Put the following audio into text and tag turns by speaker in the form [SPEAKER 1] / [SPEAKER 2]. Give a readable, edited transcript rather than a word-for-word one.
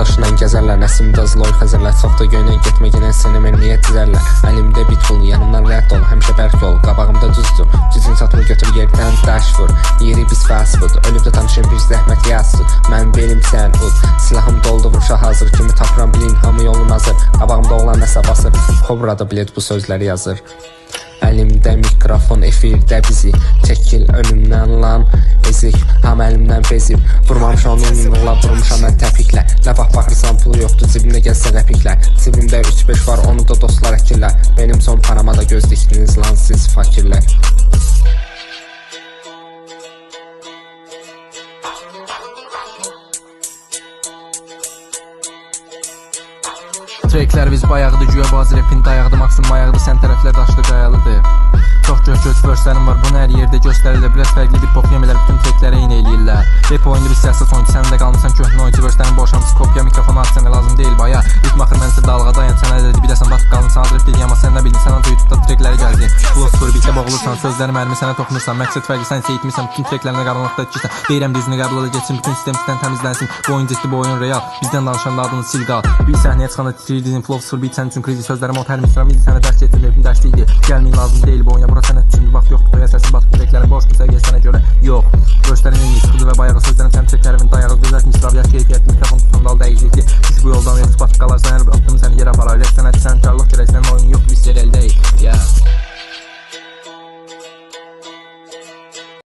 [SPEAKER 1] dalaşından gəzərlər, nəsimdə zloy xəzərlər, çox da göynə getməyinə səni mermiyə dizərlər. Əlimdə bitful, yanımdan rədd ol, həmişə bərk ol, qabağımda düzdür. Cizin satını götür yerdən daş vur, yeri biz fast food, ölüb də tanışın bir zəhmət yazsın. Mən belim sən ud, silahım doldu vuruşa hazır, kimi tapıram bilin, hamı yolun hazır. Qabağımda olan nəsə basır, Kobrada bilet bu sözləri yazır. Əlimdə mikrofon, efirdə bizi çəkil ölümdən lan, ezik, ham əlimdən bezib. Vurmamışam yumruqla, vurmuşam mən təpiklə. Nə vaxt baxırsan pul yoxdur, cibimdə gəzsə qəpiklər. Cibimdə 3-5 var, onu da dostlar əkirlər. Benim son parama da göz dikdiniz lan siz fakirlər.
[SPEAKER 2] Treklər biz bayağıdır, güya bazı repin dayağıdır, maksimum ayağıdır, sən tərəflər daşlı qayalıdır. Çox göz verslərim var, bunu hər yerdə göstərirlər, biraz fərqlidir, pop yemələr bütün treklərə eyni eləyirlər. Rap oyundu bir siyasət oyuncu, sən də qalmışsan köhnə oyuncu, verslərin boşamız, kopya, mikrofonu at, sənə lazım deyil baya. Ritm axır mənsə dalğa dayan, sənə dedi, biləsən batıb qalınsan, adrep deyil, amma sən nə bildin, sən ancaq YouTube'da trekləri gəzdin. Blog story bitə boğulursan, sözləri mərmi sənə toxunursan, məqsəd fərqli, sən isə etmirsən, bütün treklərinə qaranlıqda etkirsən. Deyirəm dizini qəbul edə geçsin, bütün sistem sizdən təmizlənsin, bu oyun ciddi, bu oyun real, bizdən danışan da adını sil qal. Bir səhnəyə çıxanda titrir dizin, flow sıfır beat, sənin üçün krizi sözlərim o hər misram idi, sənə dərs getir, repin dərsli idi. Gəlməyin lazım deyil bu oyuna, bura sənə üçüncü vaxt yoxdur, toya səsin batıb treklərin borçlu səviyyə sənə görə yox. Göstərin en iyi sıxıdı və bayağı sözlərim sənin treklərimin dayağı, gözət misrab, yaş keyfiyyətli, mikrofon tutundal dəyişikli. Biz bu yoldan yox, batıb qalarsan, hər bir attığımı səni yerə aparar, rep sənəti, sən karlıq dirək, sənin oyunun yox, biz yerəl deyil, yeah.